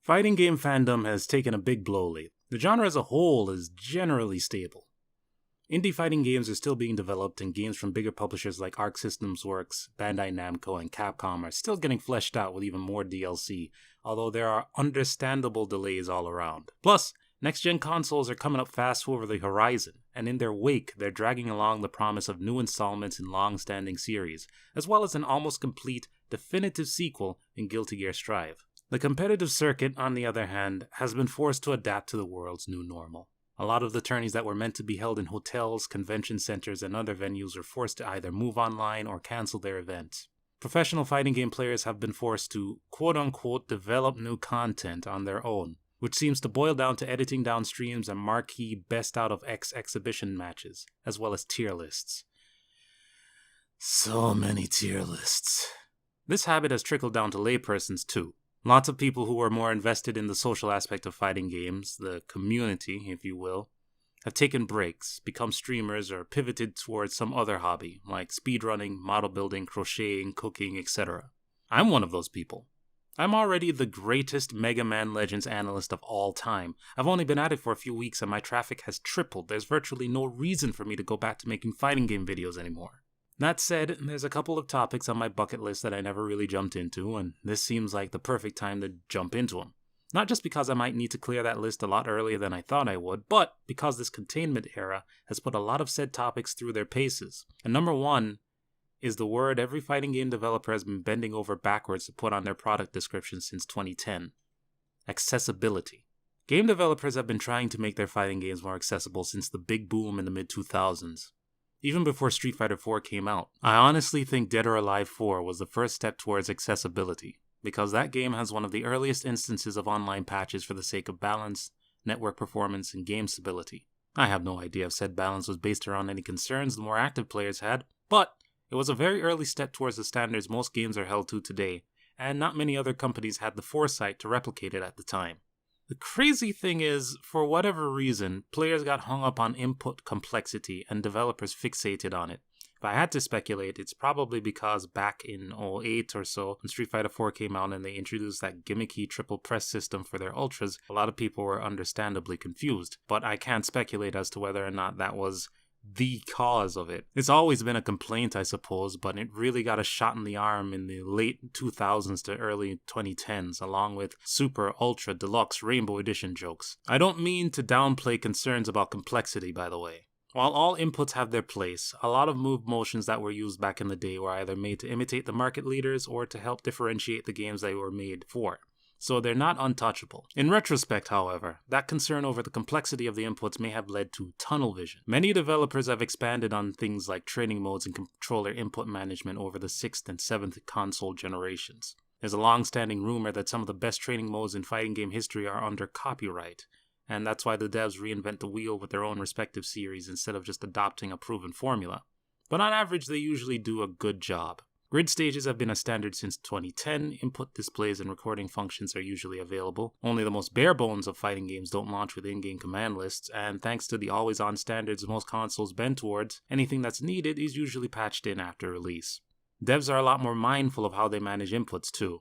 Fighting game fandom has taken a big blow lately. The genre as a whole is generally stable. Indie fighting games are still being developed, and games from bigger publishers like Arc Systems Works, Bandai Namco, and Capcom are still getting fleshed out with even more DLC, although there are understandable delays all around. Plus, next-gen consoles are coming up fast over the horizon, and in their wake, they're dragging along the promise of new installments in long-standing series, as well as an almost complete, definitive sequel in Guilty Gear Strive. The competitive circuit, on the other hand, has been forced to adapt to the world's new normal. A lot of the tourneys that were meant to be held in hotels, convention centers, and other venues are forced to either move online or cancel their events. Professional fighting game players have been forced to, quote-unquote, develop new content on their own, which seems to boil down to editing down streams and marquee best out of X exhibition matches, as well as tier lists. So many tier lists. This habit has trickled down to laypersons too. Lots of people who are more invested in the social aspect of fighting games, the community, if you will, have taken breaks, become streamers, or pivoted towards some other hobby, like speedrunning, model building, crocheting, cooking, etc. I'm one of those people. I'm already the greatest Mega Man Legends analyst of all time. I've only been at it for a few weeks and my traffic has tripled. There's virtually no reason for me to go back to making fighting game videos anymore. That said, there's a couple of topics on my bucket list that I never really jumped into, and this seems like the perfect time to jump into them. Not just because I might need to clear that list a lot earlier than I thought I would, but because this containment era has put a lot of said topics through their paces. And number one is the word every fighting game developer has been bending over backwards to put on their product description since 2010. Accessibility. Game developers have been trying to make their fighting games more accessible since the big boom in the mid-2000s. Even before Street Fighter 4 came out. I honestly think Dead or Alive 4 was the first step towards accessibility, because that game has one of the earliest instances of online patches for the sake of balance, network performance, and game stability. I have no idea if said balance was based around any concerns the more active players had, but it was a very early step towards the standards most games are held to today, and not many other companies had the foresight to replicate it at the time. The crazy thing is, for whatever reason, players got hung up on input complexity and developers fixated on it. If I had to speculate, it's probably because back in 2008 or so, when Street Fighter 4 came out and they introduced that gimmicky triple press system for their ultras, a lot of people were understandably confused. But I can't speculate as to whether or not that was the cause of it. It's always been a complaint, I suppose, but it really got a shot in the arm in the late 2000s to early 2010s, along with Super, Ultra, Deluxe, Rainbow Edition jokes. I don't mean to downplay concerns about complexity, by the way. While all inputs have their place, a lot of move motions that were used back in the day were either made to imitate the market leaders or to help differentiate the games they were made for. So they're not untouchable. In retrospect, however, that concern over the complexity of the inputs may have led to tunnel vision. Many developers have expanded on things like training modes and controller input management over the 6th and 7th console generations. There's a long-standing rumor that some of the best training modes in fighting game history are under copyright, and that's why the devs reinvent the wheel with their own respective series instead of just adopting a proven formula. But on average, they usually do a good job. Grid stages have been a standard since 2010, input displays and recording functions are usually available. Only the most bare bones of fighting games don't launch with in-game command lists, and thanks to the always-on standards most consoles bend towards, anything that's needed is usually patched in after release. Devs are a lot more mindful of how they manage inputs too.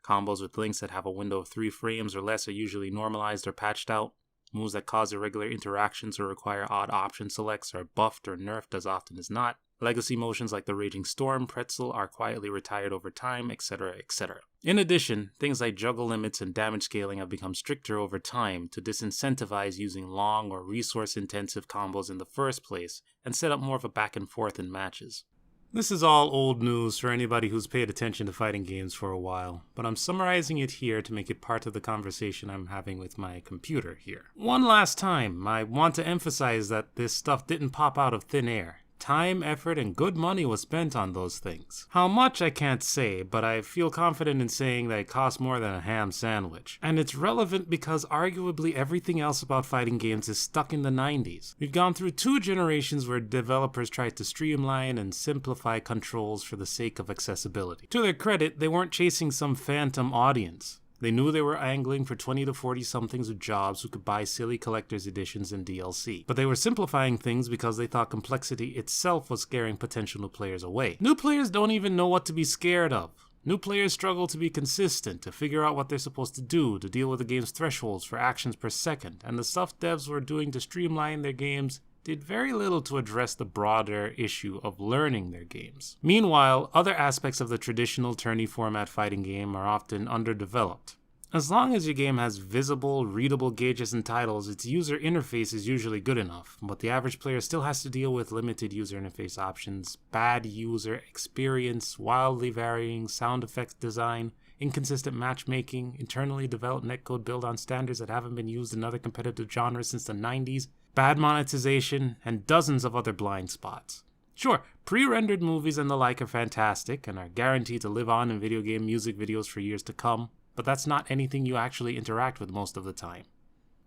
Combos with links that have a window of 3 frames or less are usually normalized or patched out. Moves that cause irregular interactions or require odd option selects are buffed or nerfed as often as not. Legacy motions like the Raging Storm, Pretzel are quietly retired over time, etc., etc. In addition, things like juggle limits and damage scaling have become stricter over time to disincentivize using long or resource-intensive combos in the first place and set up more of a back and forth in matches. This is all old news for anybody who's paid attention to fighting games for a while, but I'm summarizing it here to make it part of the conversation I'm having with my computer here. One last time, I want to emphasize that this stuff didn't pop out of thin air. Time, effort, and good money was spent on those things. How much I can't say, but I feel confident in saying that it cost more than a ham sandwich. And it's relevant because arguably everything else about fighting games is stuck in the 90s. We've gone through 2 generations where developers tried to streamline and simplify controls for the sake of accessibility. To their credit, they weren't chasing some phantom audience. They knew they were angling for 20 to 40 somethings with jobs who could buy silly collector's editions and DLC. But they were simplifying things because they thought complexity itself was scaring potential new players away. New players don't even know what to be scared of. New players struggle to be consistent, to figure out what they're supposed to do, to deal with the game's thresholds for actions per second, and the stuff devs were doing to streamline their games did very little to address the broader issue of learning their games. Meanwhile, other aspects of the traditional tourney format fighting game are often underdeveloped. As long as your game has visible, readable gauges and titles, its user interface is usually good enough, but the average player still has to deal with limited user interface options, bad user experience, wildly varying sound effects design, inconsistent matchmaking, internally developed netcode built on standards that haven't been used in other competitive genres since the 90s, bad monetization, and dozens of other blind spots. Sure, pre-rendered movies and the like are fantastic and are guaranteed to live on in video game music videos for years to come, but that's not anything you actually interact with most of the time.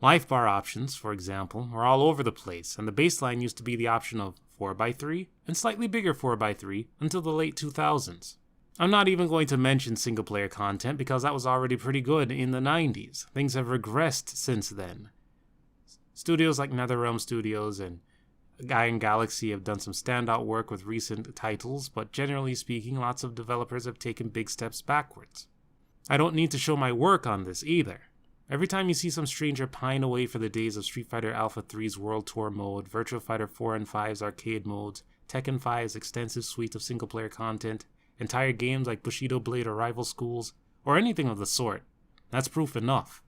Life bar options, for example, are all over the place, and the baseline used to be the option of 4x3 and slightly bigger 4x3 until the late 2000s. I'm not even going to mention single-player content because that was already pretty good in the 90s. Things have regressed since then. Studios like NetherRealm Studios and Iron Galaxy have done some standout work with recent titles, but generally speaking, lots of developers have taken big steps backwards. I don't need to show my work on this either. Every time you see some stranger pine away for the days of Street Fighter Alpha 3's World Tour mode, Virtua Fighter 4 and 5's arcade modes, Tekken 5's extensive suite of single-player content, entire games like Bushido Blade or Rival Schools, or anything of the sort, that's proof enough.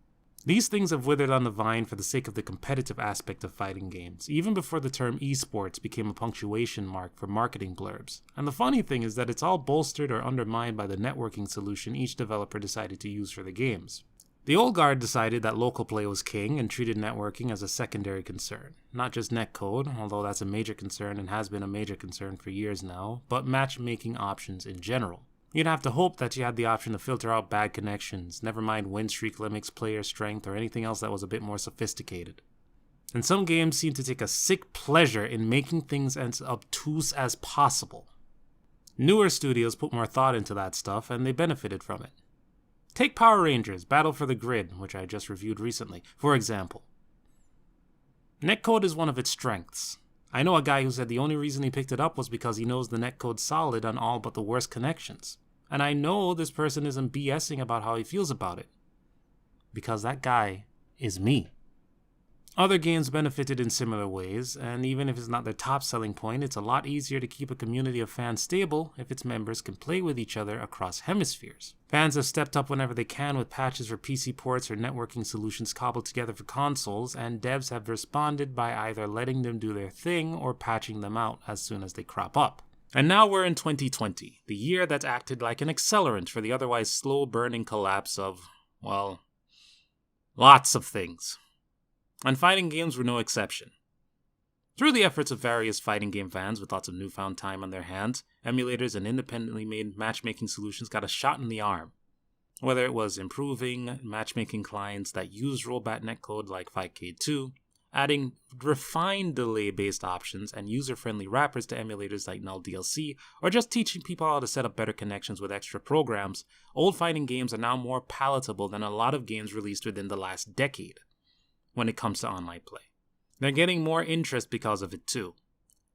These things have withered on the vine for the sake of the competitive aspect of fighting games, even before the term esports became a punctuation mark for marketing blurbs. And the funny thing is that it's all bolstered or undermined by the networking solution each developer decided to use for the games. The old guard decided that local play was king and treated networking as a secondary concern. Not just netcode, although that's a major concern and has been a major concern for years now, but matchmaking options in general. You'd have to hope that you had the option to filter out bad connections, never mind win streak limits, player strength, or anything else that was a bit more sophisticated. And some games seem to take a sick pleasure in making things as obtuse as possible. Newer studios put more thought into that stuff, and they benefited from it. Take Power Rangers Battle for the Grid, which I just reviewed recently, for example. Netcode is one of its strengths. I know a guy who said the only reason he picked it up was because he knows the netcode's solid on all but the worst connections. And I know this person isn't BSing about how he feels about it. Because that guy is me. Other games benefited in similar ways, and even if it's not their top selling point, it's a lot easier to keep a community of fans stable if its members can play with each other across hemispheres. Fans have stepped up whenever they can with patches for PC ports or networking solutions cobbled together for consoles, and devs have responded by either letting them do their thing or patching them out as soon as they crop up. And now we're in 2020, the year that acted like an accelerant for the otherwise slow-burning collapse of, well, lots of things. And fighting games were no exception. Through the efforts of various fighting game fans with lots of newfound time on their hands, emulators and independently made matchmaking solutions got a shot in the arm. Whether it was improving matchmaking clients that used rollback netcode like 5K2, adding refined delay-based options and user-friendly wrappers to emulators like Null DLC, or just teaching people how to set up better connections with extra programs, old fighting games are now more palatable than a lot of games released within the last decade. When it comes to online play, they're getting more interest because of it too.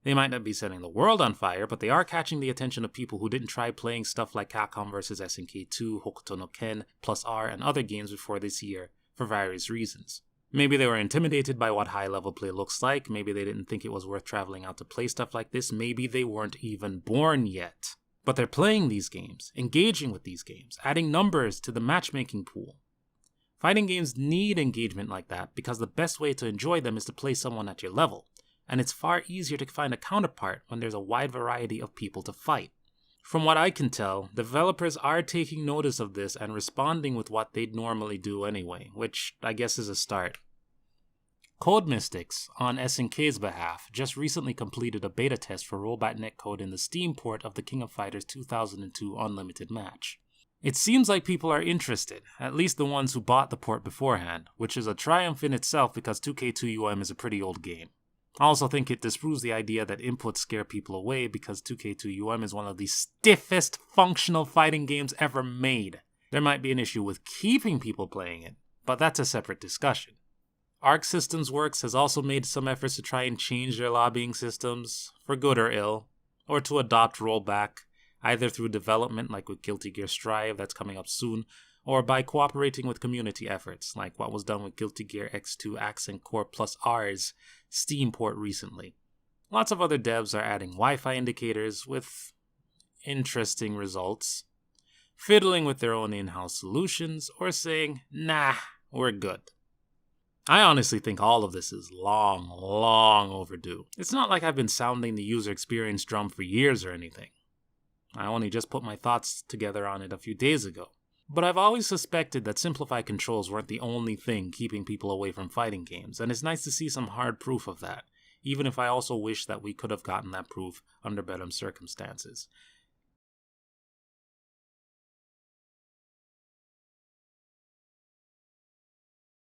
They might not be setting the world on fire, but they are catching the attention of people who didn't try playing stuff like Capcom vs SNK 2, Hokuto no Ken, Plus R, and other games before this year for various reasons. Maybe they were intimidated by what high-level play looks like, maybe they didn't think it was worth traveling out to play stuff like this, maybe they weren't even born yet. But they're playing these games, engaging with these games, adding numbers to the matchmaking pool. Fighting games need engagement like that because the best way to enjoy them is to play someone at your level, and it's far easier to find a counterpart when there's a wide variety of people to fight. From what I can tell, developers are taking notice of this and responding with what they'd normally do anyway, which I guess is a start. Code Mystics, on SNK's behalf, just recently completed a beta test for rollback netcode in the Steam port of the King of Fighters 2002 Unlimited match. It seems like people are interested, at least the ones who bought the port beforehand, which is a triumph in itself because 2K2UM is a pretty old game. I also think it disproves the idea that inputs scare people away because 2K2UM is one of the stiffest functional fighting games ever made. There might be an issue with keeping people playing it, but that's a separate discussion. Arc Systems Works has also made some efforts to try and change their lobbying systems, for good or ill, or to adopt rollback. either through development like with Guilty Gear Strive that's coming up soon, or by cooperating with community efforts like what was done with Guilty Gear X2 Accent Core Plus R's Steam port recently. Lots of other devs are adding Wi-Fi indicators with interesting results, fiddling with their own in-house solutions, or saying, nah, we're good. I honestly think all of this is long overdue. It's not like I've been sounding the user experience drum for years or anything. I only just put my thoughts together on it a few days ago. But I've always suspected that simplified controls weren't the only thing keeping people away from fighting games, and it's nice to see some hard proof of that, even if I also wish that we could have gotten that proof under better circumstances.